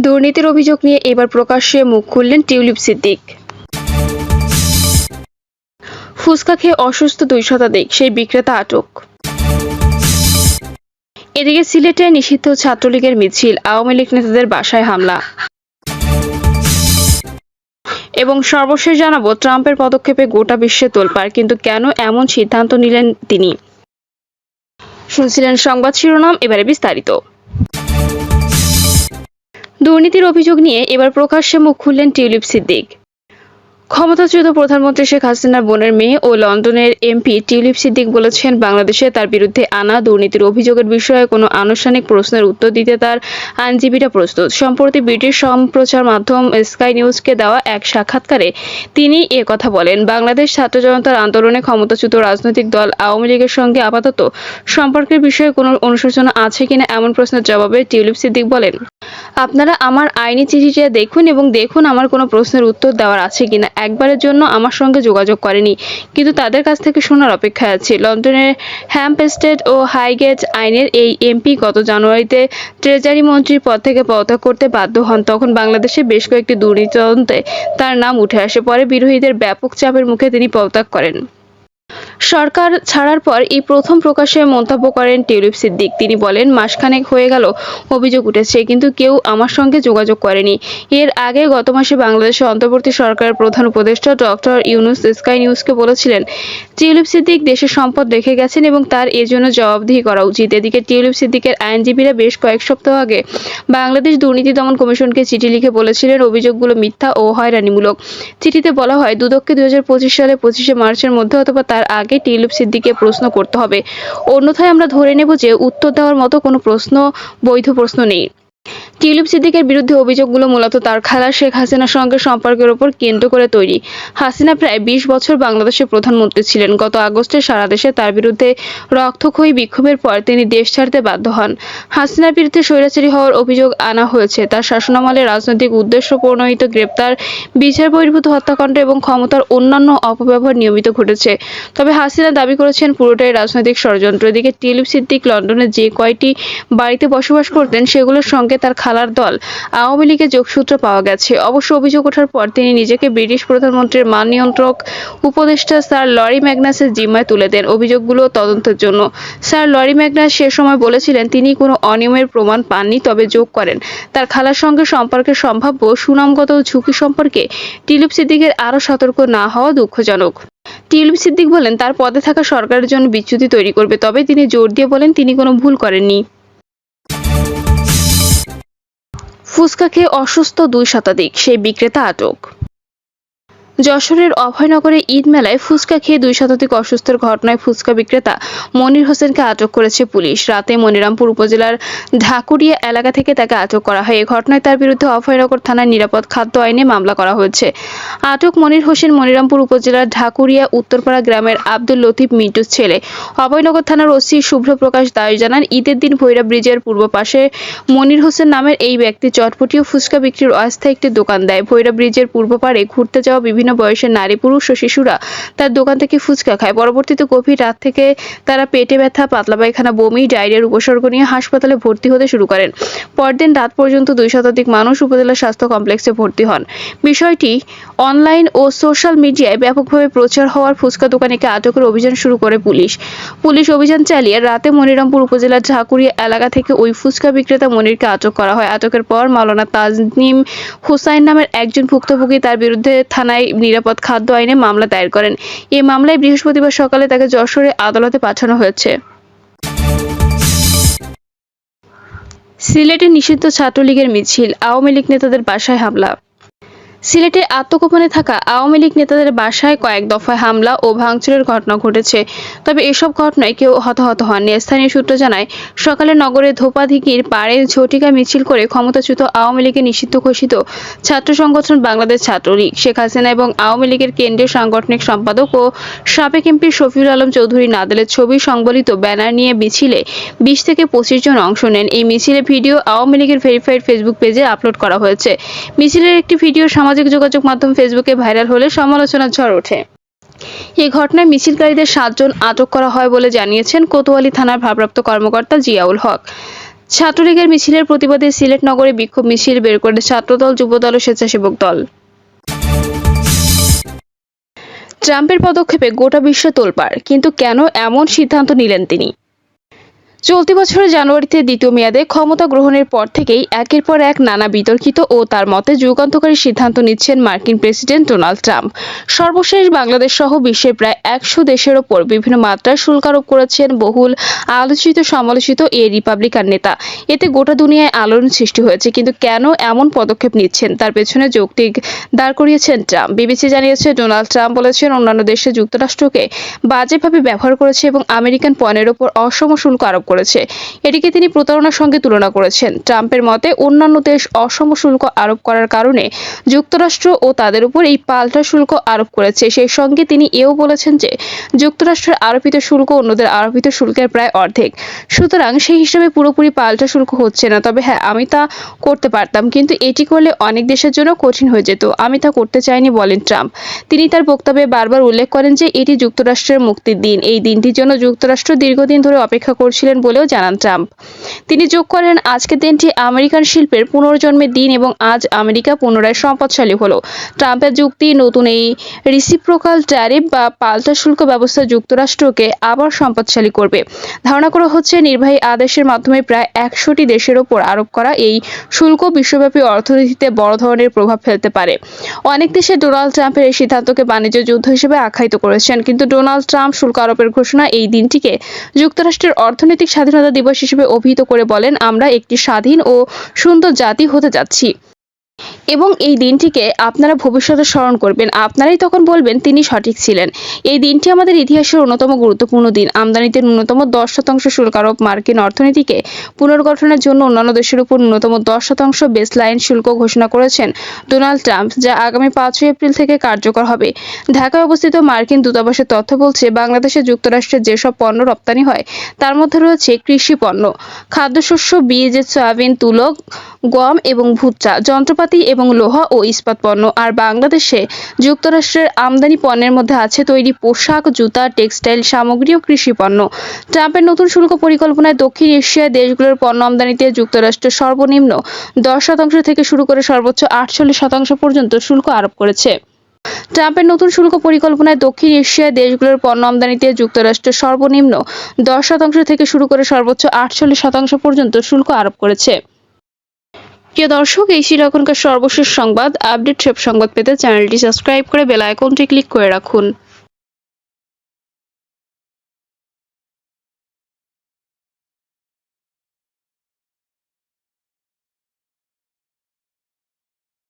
দুর্নীতির অভিযোগ নিয়ে এবার প্রকাশ্যে মুখ খুললেন টিউলিপ সিদ্দিক। ফুচকা খেয়ে অসুস্থ 2 শতাধিক, সেই বিক্রেতা আটক। এদিকে সিলেটে নিষিদ্ধ ছাত্রলীগের মিছিল, আওয়ামী লীগ নেতাদের বাসায় হামলা। এবং সর্বশেষ জানাবো, ট্রাম্পের পদক্ষেপে গোটা বিশ্বে তোলপাড়, কিন্তু কেন এমন সিদ্ধান্ত নিলেন তিনি। শুনছিলেন সংবাদ শিরোনাম, এবারে বিস্তারিত। দুর্নীতির অভিযোগ নিয়ে এবার প্রকাশ্যে মুখ খুললেন টিউলিপ সিদ্দিক। ক্ষমতাচ্যুত প্রধানমন্ত্রী শেখ হাসিনার বোনের মেয়ে ও লন্ডনের এমপি টিউলিপ সিদ্দিক বলেছেন, বাংলাদেশে তার বিরুদ্ধে আনা দুর্নীতির অভিযোগের বিষয়ে কোনো আনুষ্ঠানিক প্রশ্নের উত্তর দিতে তার আইনজীবীরা প্রস্তুত। সম্প্রতি ব্রিটিশ সম্প্রচার মাধ্যম স্কাই নিউজকে দেওয়া এক সাক্ষাৎকারে তিনি কথা বলেন। বাংলাদেশ ছাত্র জনতার আন্দোলনে ক্ষমতাচ্যুত রাজনৈতিক দল আওয়ামী লীগের সঙ্গে আপাতত সম্পর্কের বিষয়ে কোনো অনুশোচনা আছে কিনা এমন প্রশ্নের জবাবে টিউলিপ সিদ্দিক বলেন, আপনারা আমার আইনি চিঠিটা দেখুন এবং দেখুন আমার কোনো প্রশ্নের উত্তর দেওয়ার আছে কিনা। একবারের জন্য আমার সঙ্গে যোগাযোগ করেনি, কিন্তু তাদের কাছ থেকে শোনার অপেক্ষায় আছে। লন্ডনের হ্যাম্পস্টেড ও হাইগেট আইনের এই এমপি গত জানুয়ারিতে ট্রেজারি মন্ত্রীর পদ থেকে পদত্যাগ করতে বাধ্য হন। তখন বাংলাদেশে বেশ কয়েকটি দুর্নীতি তদন্তে তার নাম উঠে আসে। পরে বিরোধীদের ব্যাপক চাপের মুখে তিনি পদত্যাগ করেন। সরকার ছাড়ার পর এই প্রথম প্রকাশ্যে মন্তব্য করেন টিউলিপ সিদ্দিক। তিনি বলেন, মাসখানেক হয়ে গেল অভিযোগ উঠেছে, কিন্তু কেউ আমার সঙ্গে যোগাযোগ করেনি। এর আগে গত মাসে বাংলাদেশে অন্তর্বর্তী সরকারের প্রধান উপদেষ্টা ডক্টর ইউনূস স্কাই নিউজকে বলেছিলেন, টিউলিপ সিদ্দিক দেশের সম্পদ রেখে গেছেন এবং তার এজন্য জবাবদিহি করা উচিত। এদিকে টিউলিপ সিদ্দিকের আইনজীবীরা বেশ কয়েক সপ্তাহ আগে বাংলাদেশ দুর্নীতি দমন কমিশনকে চিঠি লিখে বলেছিলেন, অভিযোগগুলো মিথ্যা ও হয়রানিমূলক। চিঠিতে বলা হয়, দুদককে 2025 সালে 25শে মার্চের মধ্যে অথবা তার আগে টিউলিপ সিদ্দিককে প্রশ্ন করতে হবে, অন্যথায় আমরা ধরে নেব যে উত্তর দেওয়ার মতো কোনো বৈধ প্রশ্ন নেই। টিউলিপ সিদ্দিকের বিরুদ্ধে অভিযোগগুলো মূলত তার খালা শেখ হাসিনার সঙ্গে সম্পর্কের উপর কেন্দ্র করে তৈরি। হাসিনা প্রায় 20 বছর বাংলাদেশের প্রধানমন্ত্রী ছিলেন। গত আগস্টে সারা দেশে তার বিরুদ্ধে রক্তক্ষয়ী বিক্ষোভের পর তিনি দেশ ছাড়তে বাধ্য হন। হাসিনার বিরুদ্ধে স্বৈরাচারী হওয়ার অভিযোগ আনা হয়েছে। তার শাসনামলে রাজনৈতিক উদ্দেশ্য প্রণোদিত গ্রেপ্তার, বিচার বহির্ভূত হত্যাকাণ্ড এবং ক্ষমতার অন্যান্য অপব্যবহার নিয়মিত ঘটেছে। তবে হাসিনা দাবি করেছেন পুরোটাই রাজনৈতিক ষড়যন্ত্র। এদিকে টিউলিপ সিদ্দিক লন্ডনে যে কয়টি বাড়িতে বসবাস করতেন সেগুলোর সঙ্গে তার খালার দল আওয়ামী লীগের যোগসূত্র পাওয়া গেছে। অবশ্য অভিযোগ ওঠার পর তিনি নিজেকে ব্রিটিশ প্রধানমন্ত্রীর মান নিয়ন্ত্রক উপদেষ্টা স্যার লরি ম্যাগনাসের জিম্মায় তুলে দেন অভিযোগগুলো তদন্তের জন্য। স্যার লরি ম্যাগনাস সে সময় বলেছিলেন, তিনি কোনো অনিয়মের প্রমাণ পাননি, তবে যোগ করেন তার খালার সঙ্গে সম্পর্কের সম্ভাব্য সুনামগত ঝুঁকি সম্পর্কে টিউলিপ সিদ্দিকের আরও সতর্ক না হওয়া দুঃখজনক। টিউলিপ সিদ্দিক বলেন, তার পদে থাকা সরকারের জন্য বিচ্যুতি তৈরি করবে, তবে তিনি জোর দিয়ে বলেন তিনি কোনো ভুল করেননি। ফুচকা খেয়ে অসুস্থ 2 শতাধিক, সেই বিক্রেতা আটক। যশোরের অভয়নগরে ঈদ মেলায় ফুচকা খেয়ে 2 শতাধিক অসুস্থের ঘটনায় ফুচকা বিক্রেতা মনির হোসেনকে আটক করেছে পুলিশ। রাতে মনিরামপুর উপজেলার ঢাকুরিয়া এলাকা থেকে তাকে আটক করা হয়। এই ঘটনায় তার বিরুদ্ধে অভয়নগর থানায় নিরাপদ খাদ্য আইনে মামলা করা হয়েছে। আটক মনির হোসেন মনিরামপুর উপজেলার ঢাকুরিয়া উত্তরপাড়া গ্রামের আব্দুল লতিফ মিন্টুর ছেলে। অভয়নগর থানার ওসি শুভ্র প্রকাশ দাস জানান, ঈদের দিন ভৈরব ব্রিজের পূর্ব পাশে মনির হোসেন নামের এই ব্যক্তি চটপটি ও ফুচকা বিক্রির অস্থায়ী একটি দোকান দেয়। ভৈরব ব্রিজের পূর্ব পাড়ে ঘুরতে যাওয়া বিভিন্ন বয়সের নারী, পুরুষ ও শিশুরা তার দোকান থেকে ফুচকা খায়। পরবর্তীতে গভীর রাত থেকে তারা পেটে ব্যথা, পাতলা পায়খানা, বমি, ডায়রিয়ার উপসর্গ নিয়ে হাসপাতালে ভর্তি হতে শুরু করেন। পরদিন রাত পর্যন্ত 2 শতাধিক মানুষ উপজেলা স্বাস্থ্য কমপ্লেক্সে ভর্তি হন। বিষয়টি অনলাইন ও সোশ্যাল মিডিয়ায় ব্যাপকভাবে প্রচার হওয়ার ফুচকা দোকানিকে আটকের অভিযান শুরু করে পুলিশ অভিযান চালিয়ে রাতে মনিরামপুর উপজেলার ঢাকুরিয়া এলাকা থেকে ওই ফুচকা বিক্রেতা মনিরকে আটক করা হয়। আটকের পর মাওলানা তাজনিম হুসাইন নামের একজন ভুক্তভোগী তার বিরুদ্ধে থানায় নিরাপদ খাদ্য আইনে মামলা দায়ের করেন। এই মামলায় বৃহস্পতিবার সকালে তাকে যশোরে আদালতে পাঠানো হয়েছে। সিলেটে নিষিদ্ধ ছাত্রলীগের মিছিল, আওয়ামী লীগ নেতাদের বাসায় হামলা। সিলেটে আত্মগোপনে থাকা আওয়ামী লীগ নেতাদের বাসায় কয়েক দফায় হামলা ও ভাঙচুরের ঘটনা ঘটেছে, তবে এসব ঘটনায় কেউ হতাহত হননি। স্থানীয় সূত্র জানায়, সকালে নগরের ধোপাধিকির পাড়ে ঝটিকা মিছিল করে ক্ষমতাচ্যুত আওয়ামী লীগের নিষিদ্ধ ঘোষিত ছাত্র সংগঠন বাংলাদেশ ছাত্রলীগ, শেখ হাসিনা এবং আওয়ামী লীগের কেন্দ্রীয় সাংগঠনিক সম্পাদক ও সাবেক এমপি শফিউল আলম চৌধুরী নাদেলের ছবি সংবলিত ব্যানার নিয়ে মিছিলে 20 থেকে 25 জন অংশ নেন। এই মিছিলের ভিডিও আওয়ামী লীগের ভেরিফাইড ফেসবুক পেজে আপলোড করা হয়েছে। মিছিলের একটি ভিডিও সামাজিক যোগাযোগ মাধ্যম ফেসবুকে ভাইরাল হলে সমালোচনার ঝড় ওঠে। এই ঘটনায় মিছিলকারীদের 7 জন আটক করা হয় বলে জানিয়েছেন কোতোয়ালি থানার ভারপ্রাপ্ত কর্মকর্তা জিয়াউল হক। ছাত্রলীগের মিছিলের প্রতিবাদে সিলেট নগরে বিক্ষোভ মিছিল বের করে ছাত্রদল, যুবদল ও স্বেচ্ছাসেবক দল। ট্রাম্পের পদক্ষেপে গোটা বিশ্ব তোলপাড়, কিন্তু কেন এমন সিদ্ধান্ত নিলেন তিনি? চলতি বছরের জানুয়ারিতে দ্বিতীয় মেয়াদে ক্ষমতা গ্রহণের পর থেকেই একের পর এক নানা বিতর্কিত ও তার মতে যুগান্তকারী সিদ্ধান্ত নিচ্ছেন মার্কিন প্রেসিডেন্ট ডোনাল্ড ট্রাম্প। সর্বশেষ বাংলাদেশ সহ বিশ্বের প্রায় 100 দেশের ওপর বিভিন্ন মাত্রায় শুল্ক আরোপ করেছেন বহুল আলোচিত সমালোচিত এই রিপাবলিকান নেতা। এতে গোটা দুনিয়ায় আলোড়ন সৃষ্টি হয়েছে, কিন্তু কেন এমন পদক্ষেপ নিচ্ছেন তার পেছনে যৌক্তিক দাঁড় করিয়েছেন ট্রাম্প। বিবিসি জানিয়েছে, ডোনাল্ড ট্রাম্প বলেছেন অন্যান্য দেশে যুক্তরাষ্ট্রকে বাজেভাবে ব্যবহার করেছে এবং আমেরিকান পণ্যের ওপর অসম শুল্ক আরোপ করেছে। এটিকে তিনি প্রতারণার সঙ্গে তুলনা করেছেন। ট্রাম্পের মতে অন্যান্য দেশ অসম শুল্ক আরোপ করার কারণে যুক্তরাষ্ট্র ও তাদের উপর এই পাল্টা শুল্ক আরোপ করেছে। সেই সঙ্গে তিনি এও বলেছেন যে যুক্তরাষ্ট্রের আরোপিত শুল্ক অন্যদের আরোপিত শুল্কের প্রায় অর্ধেক, সুতরাং সেই হিসাবে পুরোপুরি পাল্টা শুল্ক হচ্ছে না। তবে হ্যাঁ, আমি তা করতে পারতাম, কিন্তু এটি করলে অনেক দেশের জন্য কঠিন হয়ে যেত। আমি তা করতে চাইনি, বলেন ট্রাম্প। তিনি তার বক্তব্যে বারবার উল্লেখ করেন যে এটি যুক্তরাষ্ট্রের মুক্তির দিন। এই দিনটির জন্য যুক্তরাষ্ট্র দীর্ঘদিন ধরে অপেক্ষা করছিলেন বলেও জানান ট্রাম্প। তিনি যোগ করেন, আজকের দিনটি আমেরিকান শিল্পের পুনর্জন্মের দিন এবং আজ আমেরিকা পুনরায় সম্পদশালী হলো। ট্রাম্পের যুক্তি, নতুন এই রিসিপ্রোকাল ট্যারিফ বা পাল্টা শুল্ক ব্যবস্থা যুক্তরাষ্ট্রকে আবার সম্পদশালী করবে। ধারণা করা হচ্ছে নির্বাহী আদেশের মাধ্যমে প্রায় 100টি দেশের ওপর আরোপ করা এই শুল্ক বিশ্বব্যাপী অর্থনীতিতে বড় ধরনের প্রভাব ফেলতে পারে। অনেক দেশে ডোনাল্ড ট্রাম্পের এই সিদ্ধান্তকে বাণিজ্য যুদ্ধ হিসেবে আখ্যায়িত করেছেন, কিন্তু ডোনাল্ড ট্রাম্প শুল্ক আরোপের ঘোষণা এই দিনটিকে যুক্তরাষ্ট্রের অর্থনৈতিক স্বাধীনতা দিবস হিসেবে অভিহিত করে বলেন, আমরা একটি স্বাধীন ও সুন্দর জাতি হতে যাচ্ছি এবং এই দিনটিকে আপনারা ভবিষ্যতে স্মরণ করবেন। আপনারাই তখন বলবেন তিনি সঠিক ছিলেন। এই দিনটি আমাদের ইতিহাসের অন্যতম গুরুত্বপূর্ণ দিন। আমদানিতে ন্যূনতম 10% শুল্ক আরোপ মার্কিন অর্থনীতিকে পুনর্গঠনের জন্য অন্যান্য দেশের উপর ন্যূনতম 10% বেসলাইন শুল্ক ঘোষণা করেছেন ডোনাল্ড ট্রাম্প, যা আগামী 5 এপ্রিল থেকে কার্যকর হবে। ঢাকায় অবস্থিত মার্কিন দূতাবাসের তথ্য বলছে, বাংলাদেশে যুক্তরাষ্ট্রের যেসব পণ্য রপ্তানি হয় তার মধ্যে রয়েছে কৃষি পণ্য, খাদ্যশস্য, বীজ, সয়াবিন, তুলো, গম এবং ভুট্টা, যন্ত্রপাতি এবং লোহা ও ইস্পাত পণ্য। আর বাংলাদেশে যুক্তরাষ্ট্রের আমদানি পণ্যের মধ্যে আছে তৈরি পোশাক, জুতা, টেক্সটাইল সামগ্রী ও কৃষি পণ্য। ট্রাম্পের নতুন শুল্ক পরিকল্পনায় দক্ষিণ এশিয়ার দেশগুলোর পণ্য আমদানিতে যুক্তরাষ্ট্র সর্বনিম্ন 10% থেকে শুরু করে সর্বোচ্চ 48% পর্যন্ত শুল্ক আরোপ করেছে। ট্রাম্পের নতুন শুল্ক পরিকল্পনায় দক্ষিণ এশিয়ার দেশগুলোর পণ্য আমদানিতে যুক্তরাষ্ট্র সর্বনিম্ন 10% থেকে শুরু করে সর্বোচ্চ 48% পর্যন্ত শুল্ক আরোপ করেছে। প্রিয় দর্শক, এই ছিল এখনকার সর্বশেষ সংবাদ। আপডেট সব সংবাদ পেতে চ্যানেলটি সাবস্ক্রাইব করে বেল আইকনটি ক্লিক করে রাখুন।